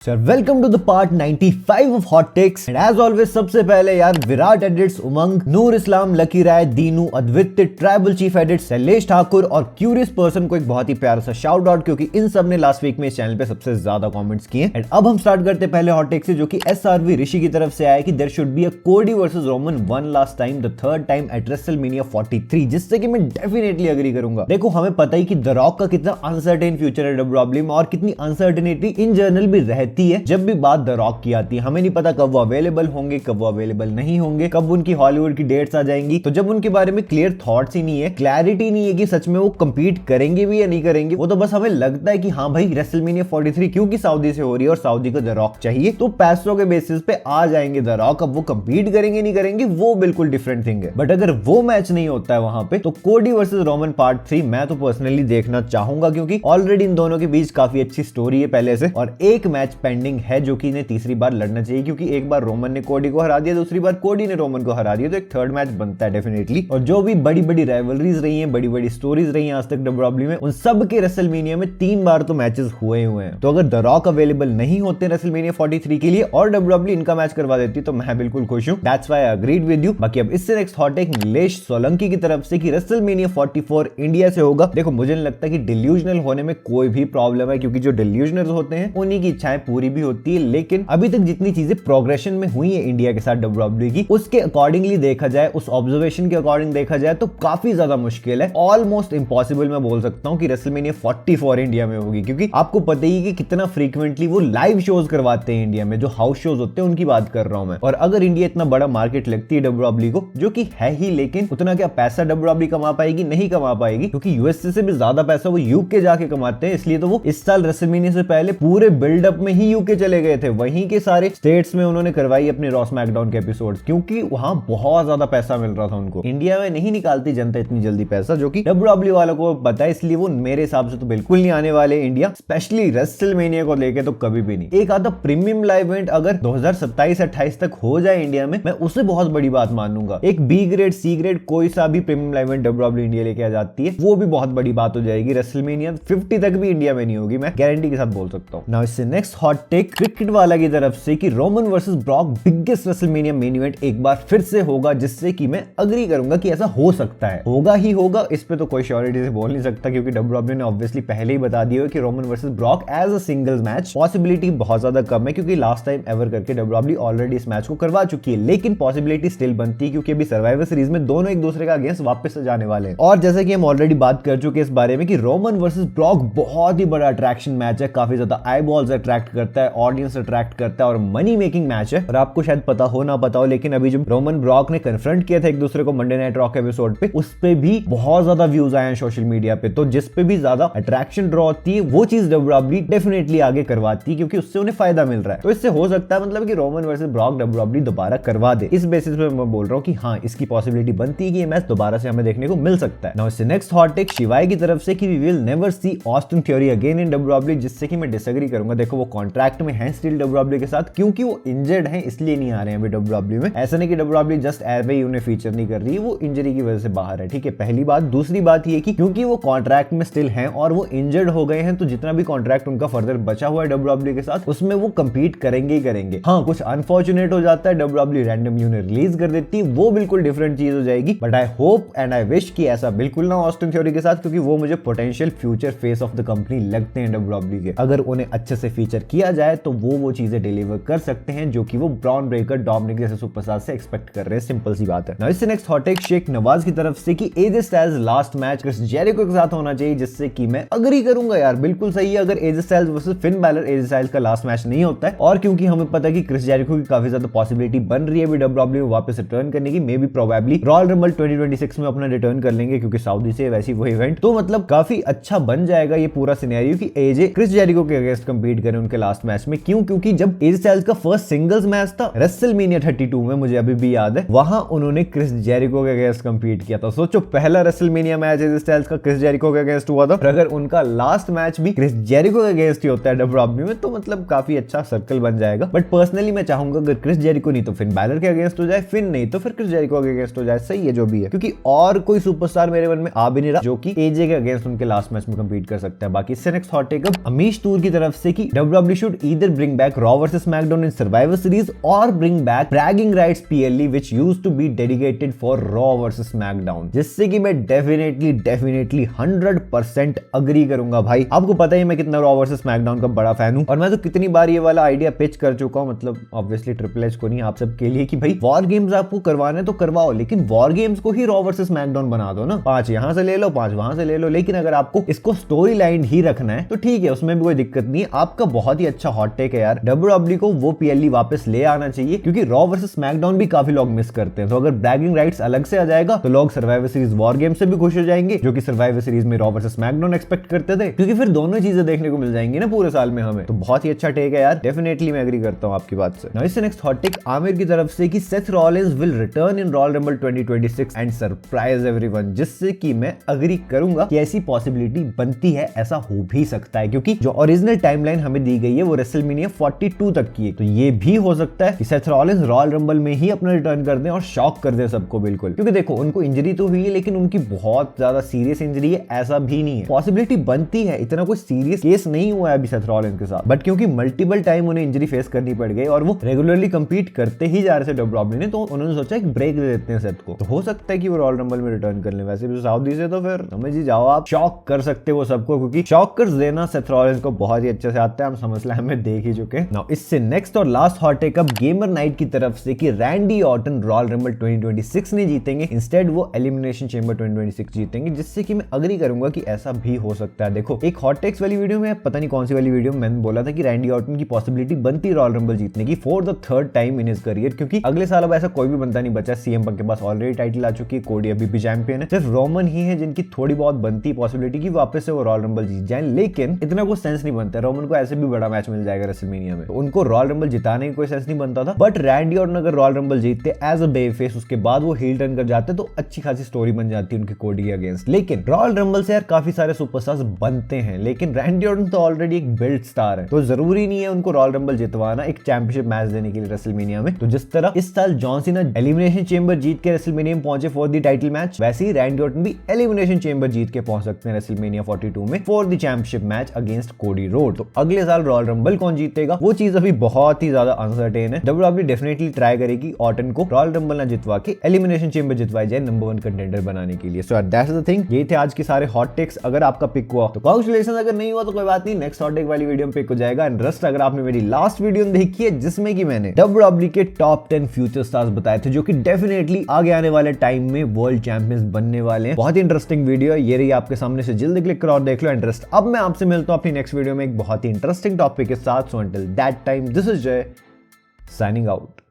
Sir welcome to the part 95 of hot takes and as always सबसे पहले यार Virat edits, Umang, Noor Islam, Lucky Rai, Dinu, Advitya, tribal chief edits, Shailesh Thakur और curious person को एक बहुत ही प्यारा सा शाउट आउट, क्योंकि इन सब ने लास्ट वीक में इस चैनल पे सबसे ज्यादा कमेंट्स किए। एंड अब हम स्टार्ट करते पहले हॉट टेक से, जो कि SRV ऋषि की तरफ से आया कि देयर शुड बी अ कोडी versus Roman one last time, the third time eight WrestleMania 43, जिससे कि मैं डेफिनेटली अग्री करूंगा। देखो हमें पता ही कि द रॉक का कितना अनसर्टेन फ्यूचर है डब्ल्यूडब्ल्यूई में, और कितनी अनसर्टेनिटी इन जनरल भी रहती है जब भी बात द रॉक की आती है। हमें नहीं पता कब वो अवेलेबल होंगे, कब वो अवेलेबल नहीं होंगे, कब उनकी हॉलीवुड की डेट्स आ जाएंगी। तो जब उनके बारे में क्लियर थॉट्स ही नहीं है, क्लैरिटी नहीं है कि सच में वो कंपीट करेंगे भी या नहीं करेंगे, वो तो बस हमें लगता है कि हाँ भाई रेसलमेनिया 43 क्योंकि सऊदी से हो रही है और सऊदी को द रॉक चाहिए, तो पैसों के बेसिस पे आ जाएंगे द रॉक। अब वो कंपीट करेंगे नहीं करेंगे वो बिल्कुल डिफरेंट थिंग है। बट अगर वो मैच नहीं होता है वहां पे, तो कोडी वर्सेस रोमन पार्ट 3 मैं तो पर्सनली देखना चाहूंगा, क्योंकि ऑलरेडी इन दोनों के बीच काफी अच्छी स्टोरी है पहले से, और एक मैच पेंडिंग है जो कि इन्हें तीसरी बार लड़ना चाहिए, क्योंकि एक बार रोमन ने कोडी को हरा दिया, दूसरी बार कोडी ने रोमन को हरा दिया, तो एक थर्ड मैच बनता है डेफिनेटली। और जो भी बड़ी बड़ी राइवलरीज रही हैं, बड़ी बड़ी स्टोरीज रही हैं आज तक डब्ल्यूडब्ल्यूई में, उन सब के रेसलमेनिया में 3 बार तो मैचेस हुए हैं। तो अगर द रॉक अवेलेबल नहीं होते रेसलमेनिया 43 के लिए और डब्ल्यूडब्ल्यूई इनका मैच करवा देती, तो मैं बिल्कुल खुश हूं। That's why I agreed with you. बाकी अब इससे next hot take Nilesh Solanki की तरफ से कि रेसलमेनिया 44 इंडिया से होगा। देखो मुझे नहीं लगता कि डिल्यूजनल होने में कोई भी प्रॉब्लम है, क्योंकि जो डिल्यूजनल होते हैं उन्हीं की इच्छाएं पूरी भी होती है, लेकिन अभी तक जितनी चीजें प्रोग्रेशन में हुई है इंडिया के साथ डब्ल्यूडब्ल्यूई की, उसके अकॉर्डिंगली देखा जाए, उस ऑब्जर्वेशन के अकॉर्डिंग देखा जाए, तो काफी ज्यादा मुश्किल है, ऑलमोस्ट इंपॉसिबल मैं बोल सकता हूं कि रेसलमेनिया 44 इंडिया में होगी, क्योंकि आपको पता ही कि कितना फ्रीक्वेंटली वो लाइव शोज करवाते हैं इंडिया में, जो हाउस शोज होते हैं उनकी बात कर रहा हूं मैं। और अगर इंडिया इतना बड़ा मार्केट लगती है डब्ल्यूडब्ल्यूई को, जो कि है ही, लेकिन उतना क्या पैसा डब्ल्यूडब्ल्यूई कमा पाएगी? नहीं कमा पाएगी, क्योंकि यूएसए से भी ज्यादा पैसा वो यूके जाके कमाते हैं। इसलिए तो वो इस साल रेसलमेनिया से पहले पूरे बिल्डअप में ही यूके चले गए थे, वहीं के सारे स्टेट्स में उन्होंने करवाई अपने रॉ स्मैकडाउन के एपिसोड्स, क्योंकि वहां बहुत ज्यादा पैसा मिल रहा था उनको। इंडिया में नहीं निकालती जनता इतनी जल्दी पैसा, जो कि डब्ल्यूडब्ल्यूई वालों को पता है, इसलिए वो मेरे हिसाब से तो बिल्कुल नहीं आने वाले इंडिया, स्पेशली रेसलमेनिया को लेके तो कभी भी नहीं। एक आधा प्रीमियम लाइव इवेंट अगर 2027-28 तक हो जाए इंडिया में, मैं उसे बहुत बड़ी बात मानूंगा। एक बी ग्रेड सी ग्रेड कोई सा भी premium live event WWE India लेके आ जाती है, वो भी बहुत बड़ी बात हो जाएगी। रेसलमेनिया 50 तक भी इंडिया में नहीं होगी, मैं गारंटी के साथ बोल सकता हूं। नाउ इससे नेक्स्ट हॉट टेक क्रिकेट वाला की तरफ से कि Roman versus Brock biggest WrestleMania main event एक बार फिर से होगा, जिससे कि मैं अग्री करूंगा कि ऐसा हो सकता है, होगा ही होगा। इस पे तो कोई श्योरिटी से बोल नहीं सकता, क्योंकि डब्ल्यूडब्ल्यूई ने ऑब्वियसली पहले ही बता दिया है कि Roman versus Brock as a singles match possibility बहुत ज्यादा कम है, क्योंकि लास्ट टाइम एवर करके डब्ल्यूडब्ल्यूई ऑलरेडी इस मैच को करवा चुकी है, लेकिन पॉसिबिलिटी स्टिल बनती है, क्योंकि अभी सर्वाइवर सीरीज में दोनों एक दूसरे का अगेंस्ट वापस से जाने वाले हैं। और जैसे कि हम ऑलरेडी बात कर चुके हैं इस बारे में कि रोमन वर्सेस ब्रॉक बहुत ही बड़ा अट्रैक्शन मैच है, काफी ज्यादा आई बॉल्स अट्रैक्ट करता है, ऑडियंस अट्रैक्ट करता है, और मनी मेकिंग मैच है। और आपको शायद पता हो ना पता हो, लेकिन अभी जो रोमन ब्रॉक ने कन्फ्रंट किया था एक दूसरे को मंडे नाइट रॉक एपिसोड पे, उस पे भी बहुत ज्यादा व्यूज आए हैं सोशल मीडिया पे। तो जिस पे भी ज्यादा अट्रैक्शन ड्रॉ होती है, वो चीज डब्ल्यूडब्ल्यूई डेफिनेटली आगे करवाती है, क्योंकि उससे उन्हें फायदा मिल रहा है। तो इससे हो सकता है मतलब कि रोमन वर्सेस ब्रॉक डब्ल्यूडब्ल्यूई दोबारा करवा दे। इस बेसिस पे मैं बोल रहा हूं कि हाँ, इसकी पॉसिबिलिटी बनती है कि ये मैच दोबारा से हमें देखने को मिल सकता है। नाउ इससे नेक्स्ट हॉट टेक शिवाय की तरफ से कि we will never see Austin Theory again in WWE, जिससे कि मैं डिसएग्री करूंगा। देखो वो कॉन्ट्रैक्ट में है स्टिल डब्ल्यूडब्ल्यूई के साथ, क्योंकि वो इंजर्ड है इसलिए नहीं आ रहे हैं अभी डब्ल्यूडब्ल्यूई में। ऐसा नहीं कि डब्ल्यूडब्ल्यूई जस्ट एवे ही उन्हें फीचर नहीं कर रही है, वो इंजरी की वजह से बाहर है, ठीक है, पहली बात। दूसरी बात ये कि क्योंकि वो कॉन्ट्रैक्ट में स्टिल हैं और वो इंजर्ड हो गए हैं, तो जितना भी कॉन्ट्रैक्ट उनका फर्दर बचा हुआ है डब्ल्यूडब्ल्यूई के साथ, उसमें वो कंपीट करेंगे ही करेंगे। हाँ, कुछ अनफॉर्चुनेट हो जाता है, डब्ल्यूडब्ल्यूई रैंडमली उन्हें रिलीज कर देती है, वो बिल्कुल डिफरेंट चीज हो जाएगी। But I hope and I wish कि ऐसा बिल्कुल ना ऑस्टिन थ्योरी के साथ, क्योंकि वो मुझे potential future face of the company लगते हैं डब्ल्यूडब्ल्यूई के। अगर उन्हें अच्छे से फीचर किया जाए तो वो चीजें डिलीवर कर सकते हैं, जो कि वो ब्रॉन ब्रेकर, डोमिनिक जैसे सुपरस्टार से एक्सपेक्ट कर रहे हैं। सिंपल सी बात है। नाउ इससे next hot take Shaikh Nawaz की तरफ से कि AJ Styles last match Chris Jericho के साथ होना चाहिए, जिससे कि मैं अग्री करूंगा यार, बिल्कुल सही है। अगर AJ Styles versus Finn Balor AJ Styles का लास्ट मैच नहीं होता है, और क्योंकि हमें पता है कि क्रिस जेरिको की काफी ज्यादा पॉसिबिलिटी बन रही है अभी डब्ल्यूडब्ल्यूई में वापस रिटर्न करने की, may be probably royal rumble 2026 में अपना रिटर्न कर लेंगे, क्योंकि सऊदी से वैसी वो इवेंट, तो मतलब काफी अच्छा बन जाएगा ये पूरा सिनेरियो कि एजे क्रिस जेरिको के अगेंस्ट कंपीट करें उनके लास्ट मैच में। क्यों? क्योंकि जब एजे स्टाइल्स का फर्स्ट सिंगल्स मैच था रेसलमेनिया 32 में, मुझे अभी भी याद है, वहां उन्होंने क्रिस जेरिको के अगेंस्ट कंपीट किया था। सोचो, पहला रेसलमेनिया मैच एजे स्टाइल्स का क्रिस जेरिको के अगेंस्ट हुआ था, और अगर उनका लास्ट मैच भी क्रिस जेरिको के अगेंस्ट ही होता है डब्ल्यूडब्ल्यूई में, तो मतलब काफी अच्छा सर्कल बन जाएगा। बट पर्सनली मैं चाहूंगा अगर क्रिस जेरिको नहीं तो फिन बैलर के अगेंस्ट हो जाए, फिन नहीं तो फिर क्रिस जेरिको के अगेंस्ट हो जाए, सही है जो भी है, क्योंकि और कोई सुपरस्टार मेरे मन में आ भी नहीं रहा जो कि एजे के अगेंस्ट उनके लास्ट मैच में कंपीट कर सकता है। बाकी इससे नेक्स्ट हॉट टेक अब अमीश तूर की तरफ से कि WWE WWE should either bring back Raw vs SmackDown in Survivor Series or bring back bragging rights PLE which used to be dedicated for Raw vs SmackDown, जिससे कि मैं डेफिनेटली 100% अग्री करूंगा भाई। आपको पता ही मैं कितना Raw vs SmackDown का बड़ा फैन हूं और मैं तो कितनी बार ये वाला आइडिया पिच कर चुका हूं, मतलब ऑब्वियसली ट्रिपल एच को नहीं, आप सब के लिए, कि भाई वॉर गेम्स आपको करवाने तो करवाओ, लेकिन वॉर गेम्स को ही Raw vs SmackDown बना दो ना, 5 यहां से ले लो 5 वहां से ले लो। लेकिन अगर आपको इसको स्टोरी लाइन ही रखना है तो ठीक है, उसमें भी कोई दिक्कत नहीं है। आपका बहुत ही अच्छा हॉट टेक है यार, WWE को वो PLE वापस ले आना चाहिए, क्योंकि Raw vs SmackDown भी काफी लोग मिस करते हैं। तो अगर ब्रैगिंग राइट्स अलग से आ जाएगा तो लोग सर्वाइवर सीरीज वॉर गेम से भी खुश हो जाएंगे, जो कि सर्वाइवर सीरीज में Raw vs SmackDown एक्सपेक्ट करते थे, क्योंकि फिर दोनों चीजें देखने को मिल जाएंगी ना पूरे साल में हमें। तो बहुत ही अच्छा टेक है यार, डेफिनेटली मैं एग्री करता हूं आपकी बात से। नाउ इससे नेक्स्ट हॉट टेक आमिर की तरफ से कि Seth Rollins will return in royal rumble 2026 and surprise everyone, जिससे कि मैं एग्री करूंगा कि ऐसी पॉसिबिलिटी बनती है, ऐसा हो भी सकता है, क्योंकि जो ओरिजिनल टाइमलाइन हमें दी गई है वो रेसलमेनिया 42 तक की है। तो ये भी हो सकता है कि सेथ रॉलिंस रॉयल रंबल में ही अपना रिटर्न कर दें और शॉक कर दें सबको बिल्कुल, क्योंकि देखो उनको इंजरी तो हुई है लेकिन उनकी बहुत ज्यादा सीरियस इंजरी है ऐसा भी नहीं है। पॉसिबिलिटी बनती है, इतना कोई सीरियस केस नहीं हुआ है अभी सेथ रॉलिंस के साथ, बट क्योंकि मल्टीपल टाइम उन्हें इंजरी फेस करनी पड़ गई और वो रेगुलरली कंपीट करते ही जा रहे थे WWE ने, तो उन्होंने सोचा एक ब्रेक दे देते हैं सेथ को। तो हो सकता है कि वो रॉयल रंबल में रिटर्न कर ले। वैसे भी सऊदी से तो फिर समझ ही जाओ आप, शॉक कर सकते हो सबको, क्योंकि शॉकर्स देना सेथ रॉलिंस को बहुत ही अच्छे से आता है, हम SummerSlam में देख ही चुके हैं। नाउ इससे नेक्स्ट और लास्ट हॉट टेक अब गेमर नाइट की तरफ से कि रैंडी ऑर्टन रॉयल रंबल 2026 नहीं जीतेंगे, इंस्टेड वो एलिमिनेशन चेंबर 2026 जीतेंगे, जिससे कि मैं अग्री करूंगा कि ऐसा भी हो सकता है। देखो एक हॉट टेक्स वाली वीडियो में, पता नहीं कौन सी वाली वीडियो में मैंने बोला था कि रैंडी ऑर्टन की पॉसिबिलिटी बनती रॉयल रंबल जीतने की for the third time in his career, क्योंकि अगले साल अब ऐसा कोई भी बंदा नहीं बचा। CM पंक के पास ऑलरेडी टाइटल आ चुकी है, कोडी अभी भी चैंपियन है, सिर्फ रोमन ही है जिनकी थोड़ी बहुत बनती पॉसिबिलिटी की वापस से वो रॉयल रंबल जीत जाए, लेकिन इतना कोई सेंस नहीं बनता। रोमन को ऐसे भी बड़ा मैच मिल जाएगा रेसलमेनिया में, तो उनको रॉयल रंबल जिताने की कोई सेंस नहीं बनता था। बट रैंडी ऑर्टन अगर रॉयल रंबल जीतते एज अ बेबी फेस, उसके बाद वो हील टर्न कर जाते तो अच्छी खासी स्टोरी बन जाती है उनके कोडी के अगेंस्ट। लेकिन रॉयल रंबल से यार काफी सारे सुपरस्टार्स बनते हैं, लेकिन रैंडी ऑर्टन तो ऑलरेडी एक बिल्ड स्टार है, तो जरूरी नहीं है उनको रॉयल रंबल जितवाना एक चैंपियनशिप मैच देने के लिए रेसलमेनिया में। तो जिस तरह इस साल जॉन सीना एलिमिनेशन चेंबर जीत के रेसलमेनिया में पहुंचे फॉर द टाइटल मैच, वैसे ही रैंडी ऑर्टन भी एलिमिनेशन चेंबर जीत के पहुंच सकते हैं रेसलमेनिया 42 में for the championship match against कोडी रोड। तो अगले साल रॉयल रंबल कौन जीतेगा वो चीज अभी बहुत ही ज्यादा अनसर्टेन है। WWE डेफिनेटली ट्राई करेगी ऑर्टन को रॉयल रंबल ना जितवा के एलिमिनेशन चेंबर जितवाई जाए नंबर 1 कंटेंडर बनाने के लिए। सो दैट्स द थिंग, ये थे आज के सारे हॉट टेक्स। अगर आपका पिक हुआ तो कांग्रेचुलेशन, अगर नहीं हुआ तो कोई बात नहीं, नेक्स्ट हॉट टेक वाली वीडियो में पिक हो जाएगा। एंड रस्ट अगर आपने मेरी लास्ट वीडियो देखी है जिसमें कि मैंने WWE के टॉप 10 फ्यूचर स्टार्स बताए थे, जो कि डेफिनेटली आगे आने वाले टाइम में वर्ल्ड चैंपियंस बनने वाले हैं, बहुत ही इंटरेस्टिंग वीडियो है। ये रही आपके सामने, से जल्दी क्लिक करो और देख लो इंटरेस्ट। अब मैं आपसे मिलता हूं अपनी नेक्स्ट वीडियो में एक बहुत ही इंटरेस्टिंग टॉपिक के साथ। So until that time, this is जय साइनिंग आउट।